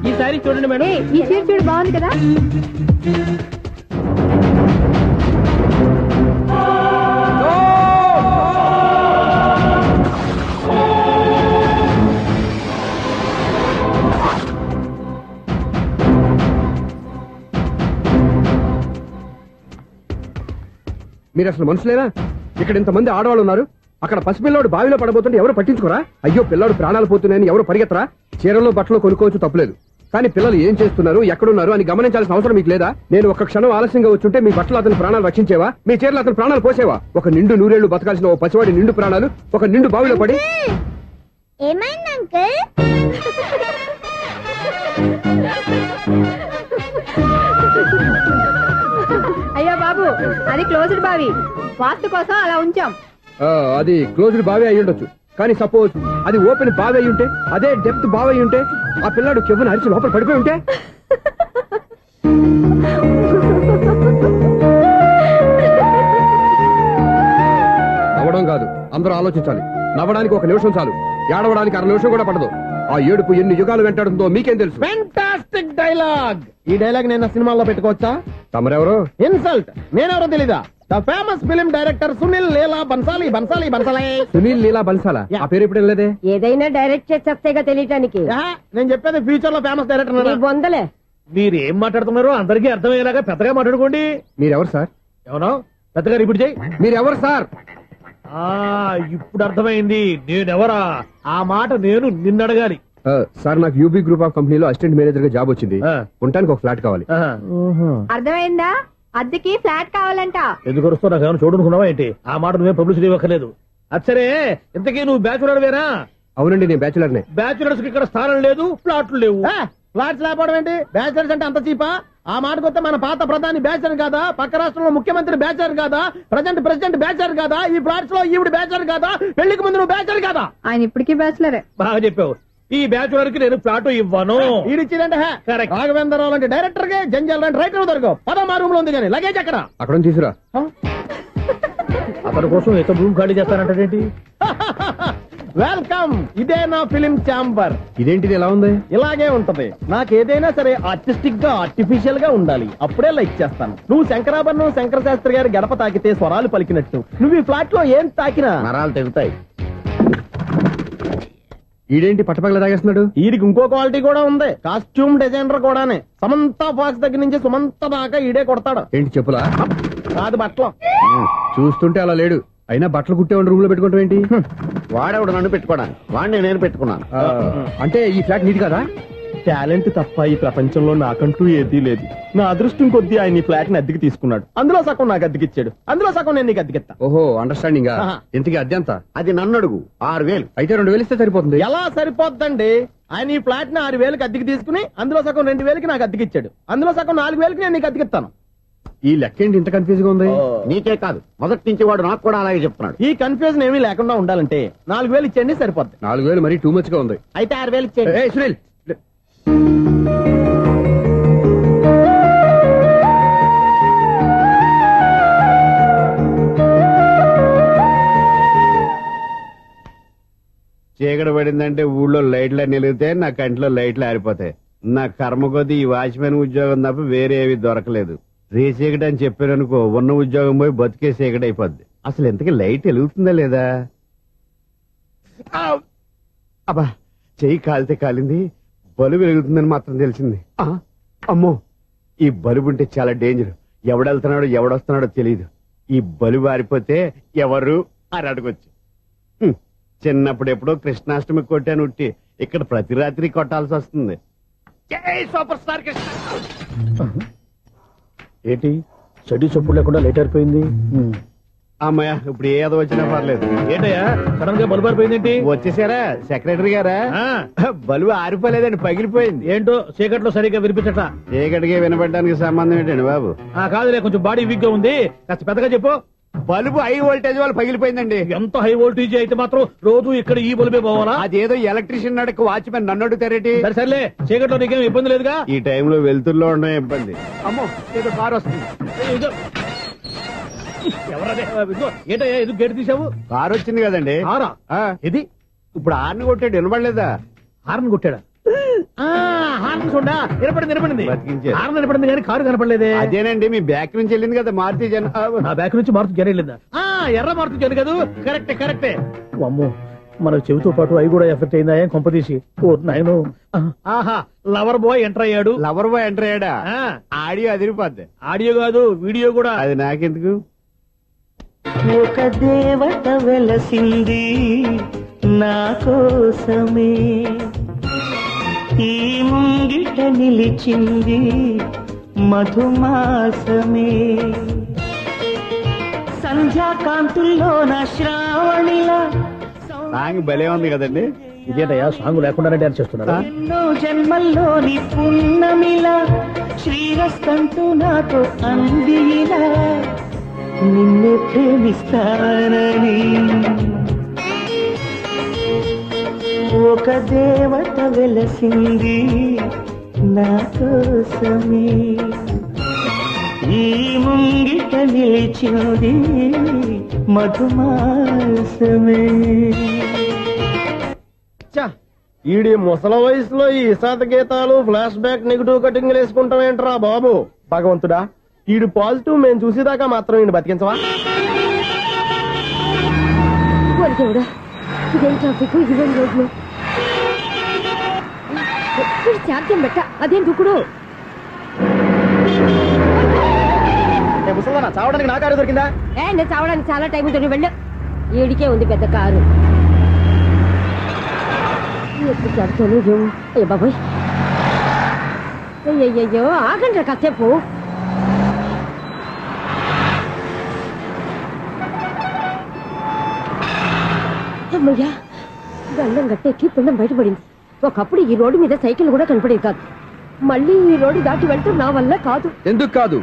ఈసారి చూడండి మేడం. ఈ చీర చూడు, బాగుంది కదా. మీరు అసలు మనుషులేనా? ఇక్కడ ఇంతమంది ఆడవాళ్ళు ఉన్నారు, అక్కడ పసిపిల్లాడు బావిలో పడబోతుంటే ఎవరు పట్టించుకోరా? అయ్యో పిల్లాడు ప్రాణాలు పోతున్నాయని ఎవరు పరిగెత్తరా? చీరలో బట్టలు కొనుక్కోవచ్చు, తప్పులేదు. కానీ పిల్లలు ఏం చేస్తున్నారు, ఎక్కడున్నారు అని గమనించాల్సిన అవసరం మీకు లేదా? నేను ఒక్క క్షణం ఆలస్యంగా వచ్చుంటే మీ బట్టలు అతని ప్రాణాలు రక్షించేవా? మీ చీరలు అతని ప్రాణాలు పోసేవా? ఒక నిండు నూరేళ్లు బతకాల్సిన ఓ పసివాడి నిండు ప్రాణాలు ఒక నిండు బావిలో పడి. ఏమైంది అంకుల్? అయ్యో బాబు, అది క్లోజ్డ్ బావి, వాస్తు కోసం అలా ఉంచాం. అది క్లోజ్డ్ బావి అయి ఉండొచ్చు, కానీ సపోజ్ అది ఓపెన్ బావి అయి ఉంటే, అదే డెప్త్ బావి అయి ఉంటే, ఆ పిల్లాడు చెవును అరిచి లోపల పడిపోయి ఉంటే? నవ్వడం కాదు, అందరూ ఆలోచించాలి. నవ్వడానికి ఒక నిమిషం చాలు, ఏడవడానికి అర నిమిషం కూడా పడదు. ఆ ఏడుపు ఎన్ని యుగాలు వెంటాడుతుందో మీకేం తెలుసు? Fantastic dialogue. ఈ డైలాగ్ నేను సినిమాల్లో పెట్టుకోవచ్చా? తమరెవరు? ఇన్సల్ట్. నేనెవరో తెలీదా? The famous film director Sunil Leela Bhansali. Bhansali Bhansali Sunil Leela బన్సాలా? ఆ పేరు ఇప్పుడు లేదే. ఏదైనా డైరెక్ట్ చేసేస్తేగా తెలియటానికి. నేను చెప్పేది ఫ్యూచర్ లో ఫేమస్ డైరెక్టర్. బొందలే. మీరు ఏం మాట్లాడుతున్నారో అందరికీ అర్థమయ్యేలాగా పెద్దగా మాట్లాడుకోండి. మీరెవరు సార్? ఎవరో పెద్దగా రిపీట్ చేయి. మీరెవరు సార్? ఇప్పుడు అర్థమైంది నేనెవరా. ఆ మాట నేను నిన్ను అడగాలి. సార్, నాకు యూబీ గ్రూప్ ఆఫ్ కంపెనీలో అసిస్టెంట్ మేనేజర్ గా జాబ్ వచ్చింది. ఉండటానికి ఒక ఫ్లాట్ కావాలి. అర్థమైందా? అద్దెకి ఫ్లాట్ కావాలంట. ఎందుకు వస్తావు? నాకు ఏమైనా చూడనుకున్నావా ఏంటి? ఆ మాట నువ్వే పబ్లిసిటీ ఇవ్వక్కర్లేదు. అచ్చరే, ఇంతకీ నువ్వు బ్యాచులర్ వేరా? అవునండి, నేను బ్యాచులర్నే. బ్యాచులర్స్ కి ఇక్కడ స్థానం లేదు, ఫ్లాట్లు లేవు. ఫ్లాట్స్ లేకపోవడం ఏంటి? బ్యాచులర్స్ అంటే అంత చీపా? ఆ మాటకొస్తే మన పాత ప్రధాని బ్యాచర్ కాదా? పక్క రాష్ట్రంలో ముఖ్యమంత్రి బ్యాచర్ కాదా? ప్రెసిడెంట్ బ్యాచర్ కాదా? ఈ ఫ్లాట్స్ లో ఈవిడ బ్యాచర్ కాదా? పెళ్లికి ముందు నువ్వు బ్యాచర్ కాదా? ఆయన ఇప్పటికీ బ్యాచులరే. బాగా చెప్పావు. ఈ బ్యాచులర్ కి నేను ఫ్లాట్ ఇవ్వను. ఈడిచ్చిందంటే రాఘవేంద్రరావు లాంటి డైరెక్టర్ కి, జంజల్ లాంటి రైటర్ దొరకవు. పదమా రూమ్ లో ఉంది కానీ లగేజ్ అక్కడ. అక్కడ తీసుకురా. అతని కోసం ఎంత రూమ్ ఖాళీ చేస్తానంటే వెల్కమ్. ఇదే నా ఫిలిం ఛాంబర్. ఇదేంటిది ఎలా ఉంది? ఇలాగే ఉంటది. నాకు ఏదైనా సరే ఆర్టిస్టిక్ గా, ఆర్టిఫిషియల్ గా ఉండాలి. అప్పుడే లైక్ చేస్తాను. నువ్వు శంకరాభరణం శంకర శాస్త్రి గారి గడప తాకితే స్వరాలు పలికినట్టు నువ్వు ఈ ఫ్లాట్ లో ఏం తాకినా నరాలు తెగుతాయి. ఈడేంటి పట్టపగల తాగేస్తున్నాడు? వీడికి ఇంకో క్వాలిటీ కూడా ఉంది. కాస్ట్యూమ్ డిజైనర్ కూడానే. సమంత ఫాక్స్ దగ్గర నుంచి సుమంత దాకా ఈడే కొడతాడు. ఏంటి చెప్పులా? కాదు, బట్టలు. చూస్తుంటే అలా లేడు. అయినా బట్టలు కుట్టేవాడి రూమ్ లో పెట్టుకుంటాం ఏంటి? వాడేవాడు నన్ను పెట్టుకోవడానికి, వాడిని నేను పెట్టుకున్నాను. అంటే ఈ ఫ్లాట్ నీది కదా? టాలెంట్ తప్ప ఈ ప్రపంచంలో నాకంటూ ఏదీ లేదు. నా అదృష్టం కొద్దీ ఆయన ఈ ఫ్లాట్ ని అద్దెకి తీసుకున్నాడు. అందులో సగం నాకు అద్దెకిచ్చాడు, అందులో సగం నేను నీకు అద్దెకిస్తా. ఓహో, అండర్స్టాండింగ్. ఇంతకీ అద్దె ఎంత? అది నన్ను అడుగు. 6,000. అయితే 2,000 ఇస్తే సరిపోతుంది. ఎలా సరిపోద్దండి? ఆయన ఈ ఫ్లాట్ ని 6,000కి అద్దెకి తీసుకుని అందులో సగం 2,000కి నాకు అద్దెకిచ్చాడు. అందులో సగం 4,000కి నేను నీకు అద్దెకిస్తాను. ఈ లెక్క ఏంటి ఇంత కన్ఫ్యూజ్ గా ఉంది? నీకే కాదు, మొదటి నుంచి వాడు నాకు కూడా అలాగే చెప్తున్నాడు. ఈ కన్ఫ్యూజన్ ఏమీ లేకుండా ఉండాలంటే 4,000 ఇచ్చేయండి, సరిపోద్ది. 4,000 మరీ టూ మచ్ గా ఉంది. అయితే 6,000 ఇచ్చేయండి. సునీల్, చీకటి పడిందంటే ఊళ్ళో లైట్లు నిలిగితే నా కంటిలో లైట్లు ఆరిపోతాయి. నా కర్మ కొద్దీ ఈ వాచ్మెన్ ఉద్యోగం తప్ప వేరే ఏవి దొరకలేదు. రేచీకటి అని చెప్పారనుకో, ఉన్న ఉద్యోగం పోయి బతికే చీకటి అయిపోద్ది. అసలు ఇంతకీ లైట్ వెలుగుతుందా లేదా? అబ్బా, చెయ్యి కాలితే కాలింది, బలుబు వెలుగుతుందని మాత్రం తెలిసింది. అమ్మో, ఈ బలుబు ఉంటే చాలా డేంజర్. ఎవడెళ్తున్నాడో ఎవడొస్తున్నాడో తెలియదు. ఈ బలుబు ఆరిపోతే ఎవరు అని అడగొచ్చు. చిన్నప్పుడు ఎప్పుడో కృష్ణాష్టమి కొట్టాను ఉట్టి, ఇక్కడ ప్రతి రాత్రి కొట్టాల్సి వస్తుంది. Super star Krishna. ఏంటి చెడ్డి చొప్పుడు లేకుండా లేట్ అయిపోయింది? అమ్మయ్య, ఇప్పుడు ఏదో వచ్చినా పర్లేదు. ఏంటయ్యా సడన్ గా బల్బు ఆరిపోయింది? వచ్చేసారా సెక్రటరీ గారా? బలుబు ఆరిపోలేదండి, పగిలిపోయింది. ఏంటో చీకట్లో సరిగ్గా వినిపించట. చీకటికి వినపడడానికి సంబంధం ఏంటండి బాబు? కాదులే, కొంచెం బాడీ వీక్ గా ఉంది, కాస్త పెద్దగా చెప్పు. బల్బు హై వోల్టేజ్ వాళ్ళు పగిలిపోయిందండి. ఎంత హై వోల్టేజ్ అయితే మాత్రం రోజు ఇక్కడ ఈ బల్బే పోవాలా? అదేదో ఎలక్ట్రీషియన్ నడక వాచ్మెన్ నన్ను అడుగుతారేటి? సర్లే, చీకట్లో నీకేం ఇబ్బంది లేదుగా? ఈ టైంలో వెళ్తుల్లో ఉండడం ఇబ్బంది. అమ్మో, ఏదో కారు వస్తుంది. ఎవరదే ఏంటయ్యా ఎందుకు గేట్ తీసావు? కారు వచ్చింది కదండి. కారా? ఆ, ఇది ఇప్పుడు ఆర్ని కొట్టాడు వినబడలేదా? హార్న్ కొట్టాడా? హార్న్ చూడా నిలబడింది బతికించారు. హార్న్ నిలబడింది కానీ కారు కనపడలేదే. అదేనండి మీ బ్యాక్ నుంచి వెళ్ళింది కదా మారుతి జన. నా బ్యాక్ నుంచి మారుతు జన వెళ్ళిందా? ఎర్ర మారుతు జన కదా. కరెక్టే. అమ్మో మన చెవితో పాటు అవి కూడా ఎఫెక్ట్ అయిందా ఏం కొంపదీసి? ఓ నాయను. ఆహా లవర్ బాయ్ ఎంటర్ అయ్యాడు. లవర్ బాయ్ ఎంటర్ అయ్యాడా? ఆడియో అదిరిపోద్ది. ఆడియో కాదు వీడియో కూడా. అది నాకెందుకు? ఒక దేవత వెలసింది నా కోసమే, ఈ ముంగిట నిలిచింది మధుమాసమే, సంధ్యాకాంతుల్లో నా శ్రావణిలా సాంగ్ భలే ఉంది కదండి. ఇదేంటయ్యా సాంగ్ లేకుండానే డాన్స్ చేస్తున్నారా? ఎన్నో జన్మల్లోని పున్నమిలా శ్రీరస్తంటూ నాతో అందిలా నిన్నే ప్రేమిస్తానని, ఒక దేవత వెలసింది నా కోసమే, ఈ ముంగిట నిలిచింది మధుమాసమే. ఈడి ముసల వయసులో ఈ ఇసాత గీతాలు ఫ్లాష్ బ్యాక్ నెగిటివ్ కటింగ్ వేసుకుంటాం ఏంట్రా బాబు? భగవంతుడా ఈడు పాజిటివ్ మేము చూసేదాకా మాత్రం ఈయన బతికించవా? ఇదేం ట్రాఫిక్ ఇదేం రోడ్లు చార్జం పెట్ట అదేం దుక్కుడు ముసల్దానా చావడానికి నా కారు దొరికిందా? నేను చావడానికి చాలా టైం ఉంటుంది వెళ్ళు. ఏడికే ఉంది పెద్ద కారు. అయ్యో బాబాయ్ అయ్యయ్యో ఆగండి కాసేపు. అమ్మయ్యా గండం గట్టెక్కి పిండం బయటపడింది. ఒకప్పుడు ఈ రోడ్డు మీద సైకిల్ కూడా కనపడేది కాదు. మళ్ళీ ఈ రోడ్డు దాటి వెళ్తూ నా వల్ల కాదు. ఎందుకు కాదు?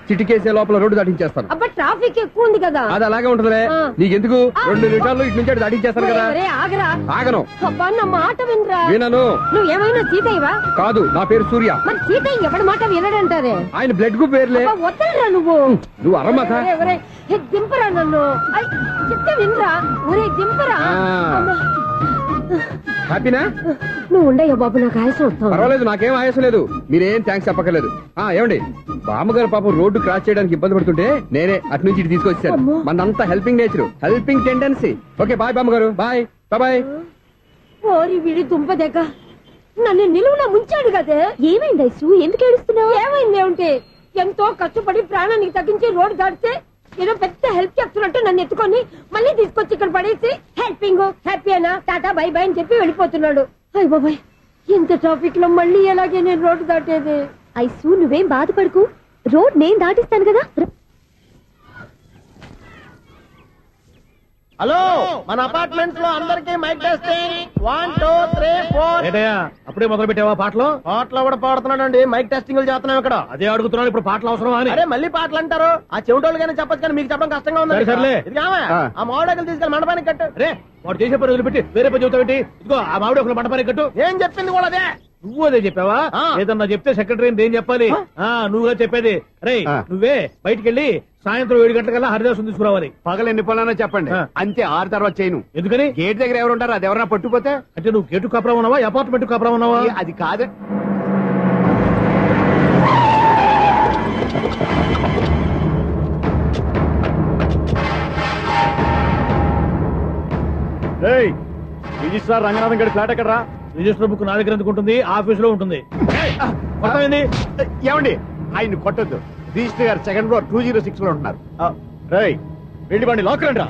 చిటికేసే లోపల రోడ్డు దాటించేస్తాను. అబ్బా ట్రాఫిక్ ఎక్కువ ఉంది కదా. అది అలాగే ఉంటదిలే. నీకెందుకు 2 నిమిషాల్లో ఇటు నుంచి దాటించేస్తాను కదా. ఆగరా. ఆగను. అబ్బా నా మాట వినరా. వినను. నువ్వేమైనా సీతయ్యవా? కాదు నా పేరు సూర్య. మరి సీతయ్య ఎవడి మాట వినడంటారే? ఆయన బ్లడ్ గ్రూప్ పేర్లే. వద్దరా నువ్వు. నువ్వు అరమ్మక దింపరా నన్ను. చెప్తే వినరా. ఒరే దింపరా. హ్యాపీనా? నువ్వు ఉండయ్యా బాబు నాకు ఆయాసం వస్తావు. పర్వాలేదు నాకేం ఆయాసం లేదు. మీరేం థ్యాంక్స్ చెప్పక్కర్లేదు. ఏమండి బామ్మగారు పాపం రోడ్డు క్రాస్ చేయడానికి ఇబ్బంది పడుతుంటే నేనే అటు నుంచి ఇటు తీసుకొచ్చాను. మనంతా helping nature, helping tendency. Okay bye బామ్మగారు. Bye bye. ఓరి విడి దుంపదగ్గ నన్ను నిలువున ముంచాడు కదే. ఏమైంది ఐసు? ఎందుకు ఏడుస్తున్నావు? ఏమైంది ఏమిటి? ఎంతో కష్టపడి ప్రాణానికి తగ్గించి రోడ్డు దాటితే ఏదో పెద్ద హెల్ప్ చేస్తున్నట్టు నన్ను ఎత్తుకొని మళ్ళీ తీసుకొచ్చి ఇక్కడ పడేసి హెల్పింగ్ హ్యాపీ అనా టాటా బై బై అని చెప్పి వెళ్ళిపోతున్నాడు. అయ్య బాబాయ్ ఎంత ట్రాఫిక్ లో మళ్ళీ ఎలాగే నేను రోడ్డు దాటేది? ఐసు నువ్వేం బాధపడకు, రోడ్ నేను దాటిస్తాను కదా. హలో మన అపార్ట్మెంట్స్ లో అందరికి మైక్ టెస్టింగ్ 1 2 3 4. ఏంటయ్యా అప్పుడే మొదలు పెట్టావా పాటలు? పాటలు కూడా పాడుతున్నాడండి. మైక్ టెస్టింగ్ చేస్తున్నాం ఇక్కడ. అదే అడుగుతున్నాను ఇప్పుడు పాటలు అవసరం అని. అరే మళ్ళీ పాటలు అంటారు. ఆ చెవిటోళ్ళు కానీ చెప్పచ్చు కానీ మీకు చెప్పడం కష్టంగా ఉంది. సర్లే ఆ మామిడాకులు తీసుకెళ్ళి మండపానికి కట్టు. రే వాడు చేసే పని వదిలిపెట్టి వేరే పని చెబుతావు. ఇదిగో ఆ మామిడి ఒకరు మండపానికి కట్టు. ఏం చెప్పింది కూడా అదే. నువ్వు అదే చెప్పావా? ఏదన్నా చెప్తే సెక్రటరీ ఏం చెప్పాలి? నువ్వుగా చెప్పేది. రే నువ్వే బయటికి వెళ్ళి సాయంత్రం 7 గంటలకల్లా హరిదాసు తీసుకురావాలి. పగలు ఎన్ని పనులన్నా చెప్పండి, అంతే. 6 తర్వాత చేయను. ఎందుకని? గేట్ దగ్గర ఎవరు ఉంటారు? అది ఎవరన్నా పట్టుకుపోతే. అంటే నువ్వు గేటు కాపురం ఉన్నావా అపార్ట్మెంట్ కాపురం ఉన్నావా? అది కాదు. రిజిస్ట్రార్ రంగనాథం గారి ఫ్లాట్ ఎక్కడ? రిజిస్టర్ బుక్ నా దగ్గర ఎందుకు ఉంటుంది? ఆఫీస్ లో ఉంటుంది. ఏమండి ఆయన కొట్టద్దు. రిజిస్టర్ గారు 2nd floor 206 లో ఉంటున్నారు. వెళ్ళి వాడిని లాక్కరండి రా.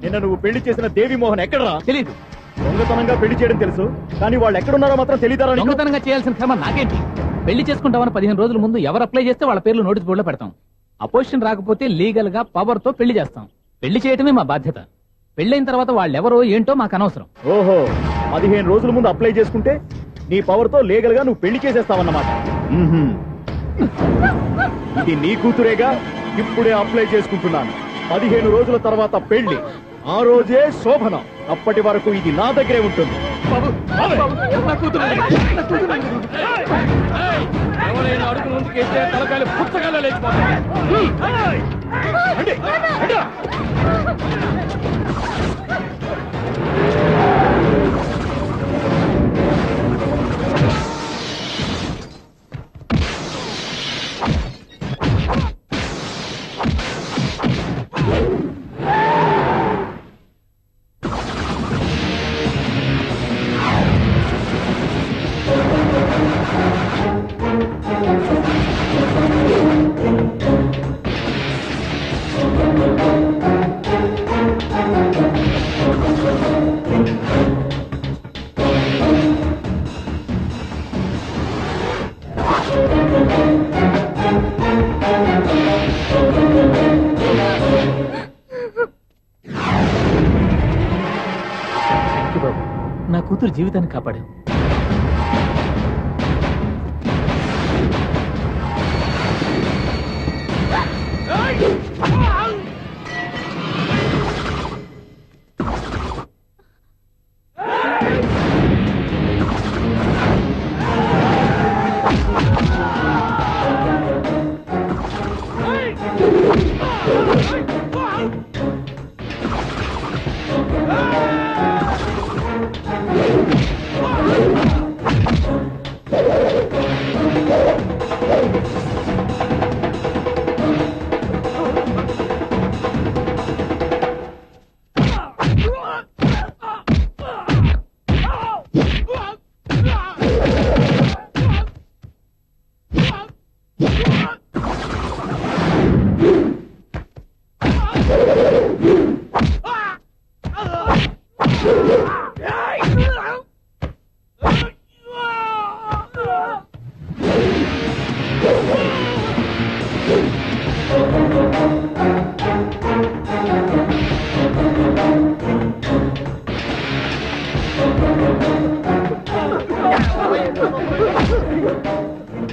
నిన్న నువ్వు పెళ్లి చేసిన దేవిమోహన్ ఎక్కడరా? తెలీదు. దొంగతనంగా పెళ్లి చేయడం తెలుసు, కానీ వాళ్ళు ఎక్కడున్నారో మాత్రం తెలియదారా? దొంగతనంగా చేయాల్సిన క్రమం నాకేంటి? పెళ్లి చేసుకుంటామని 15 రోజుల ముందు ఎవరు అప్లై చేస్తే వాళ్ళ పేర్లు నోటీస్ బోర్డులో పెడతాం. అపోజిషన్ రాకపోతే లీగల్ గా పవర్ తో పెళ్లి చేస్తాం. పెళ్లి చేయటమే మా బాధ్యత. పెళ్లైన తర్వాత వాళ్ళెవరో ఏంటో మాకు అనవసరం. ఓహో 15 రోజుల ముందు అప్లై చేసుకుంటే నీ పవర్ తో లీగల్ గా నువ్వు పెళ్లి చేసేస్తావన్నమాట. ఇది నీ కూతురేగా, ఇప్పుడే అప్లై చేసుకుంటున్నాను. 15 రోజుల తర్వాత పెళ్లి, ఆ రోజే శోభనం. అప్పటి వరకు ఇది నా దగ్గరే ఉంటుంది. అడుగు ముందుకేస్తే తలకాయలు పుచ్చకాయలు లేచిపోతాయి. నా కూతురు జీవితాన్ని కాపాడావు.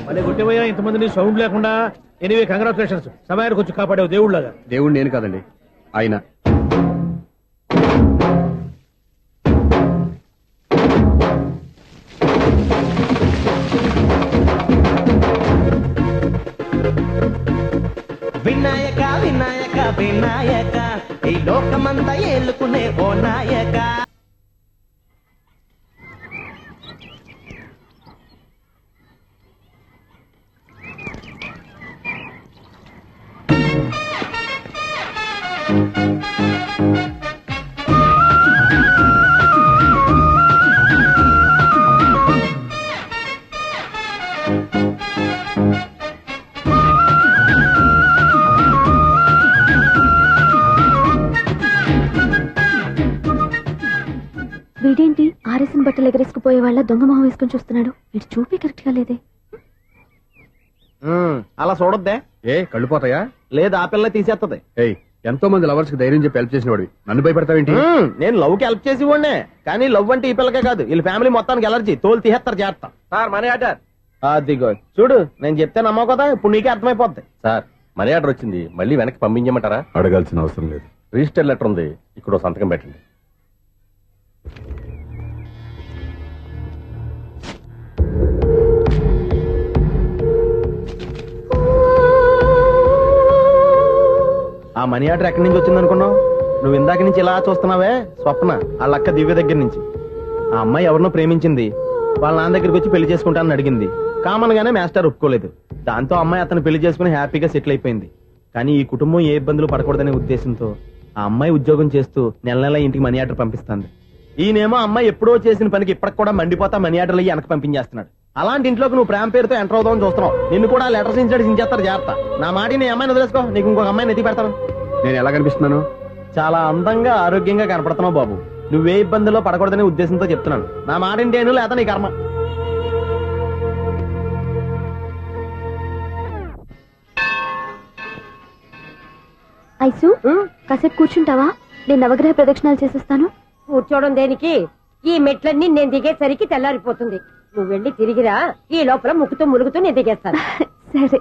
మళ్ళీ కొట్టేవయ్యా ఇంతమందిని సౌండ్ లేకుండా. ఎనీవే కంగ్రాచులేషన్స్, సమయానికి వచ్చి కాపాడావు దేవుళ్ళగా. దేవుడు నేను కాదండి, ఆయన. వినాయక వినాయక వినాయక, ఈ లోకమంతా ఏలుకునే ఓ నాయక. వీడేంటి ఆర్ఎస్ఎన్ బట్టలు ఎగరేసుకుపోయే వాళ్ళ దొంగ మొహం వేసుకుని చూస్తున్నాడు. వీడు చూపి కరెక్ట్ గా లేదే. అలా చూడొద్దే. ఏ కళ్ళు పోతాయా? లేదు, ఆ పిల్ల తీసేస్తది. ఏయ్, ఎంతో మంది లవర్స్ కి ధైర్యం చెప్పి హెల్ప్ చేసిన వాడివి, నన్ను భయపెడతావేంటి? నేను లవ్ కి హెల్ప్ చేసి ఇవ్వండి, కానీ లవ్ అంటే ఈ పిల్లకే కాదు, వీళ్ళ ఫ్యామిలీ మొత్తానికి ఎలర్జీ. తోలు తీసేస్తారు చేస్తా. Sir money order. అదిగో చూడు, నేను చెప్తే నమ్మవు కదా, ఇప్పుడు నీకే అర్థమైపోద్ది. సార్ మనీ ఆర్డర్ వచ్చింది, మళ్ళీ వెనక్కి పంపించమంటారా? అడగాల్సిన అవసరం లేదు. రిజిస్టర్ లెటర్ ఉంది, ఇక్కడ సంతకం పెట్టండి. ఆ మనీ ఆర్డర్ ఎక్కడి నుంచి వచ్చింది అనుకున్నావు? నువ్వు ఇందాక నుంచి ఇలా చూస్తున్నావే, స్వప్న వాళ్ళ అక్క దివ్య దగ్గర నుంచి. ఆ అమ్మాయి ఎవరినో ప్రేమించింది, వాళ్ళ నాన్న దగ్గరికి వచ్చి పెళ్లి చేసుకుంటానని అడిగింది. కామన్ గానే మాస్టర్ ఒప్పుకోలేదు. దాంతో అమ్మాయి అతను పెళ్లి చేసుకుని హ్యాపీగా సెటిల్ అయిపోయింది. కానీ ఈ కుటుంబం ఏ ఇబ్బందులు పడకూడదనే ఉద్దేశంతో ఆ అమ్మాయి ఉద్యోగం చేస్తూ నెల నెల ఇంటికి మనీ ఆర్డర్ పంపిస్తుంది. ఈయనేమో అమ్మాయి ఎప్పుడో చేసిన పనికి ఇప్పటికి కూడా మండిపోతా మనీ ఆర్డర్లు వెనక పంపించేస్తున్నాడు. అలాంటి ఇంట్లోకి నువ్వు ప్రేమ పేరుతో ఎంటర్ అవుదామని చూస్తున్నావు. నిన్ను కూడా లెటర్స్ సించేస్తారు జాగ్రత్త. నా మాట నీ అమ్మాయిని వదిలేసుకో, నీకు ఇంకొక అమ్మాయిని ఎత్తి పెడతాను. నేను ఎలా కనిపిస్తున్నాను? చాలా అందంగా ఆరోగ్యంగా కనపడుతున్నావు బాబు. నువ్వే ఇబ్బందుల్లో పడకూడదనే ఉద్దేశంతో చెప్తున్నాను. నా మాట ఏంటేను, లేదా నీ కర్మ. ఐసు, కాసేపు కూర్చుంటావా? నేను నవగ్రహ ప్రదక్షిణాలు చేసేస్తాను. కూర్చోవడం దేనికి? ఈ మెట్లన్నీ నేను దిగేసరికి తెల్లారిపోతుంది. నువ్వు వెళ్ళి తిరిగిరా, ఈ లోపల ముక్కుతూ ములుగుతూ నేను దిగేస్తాను. సరే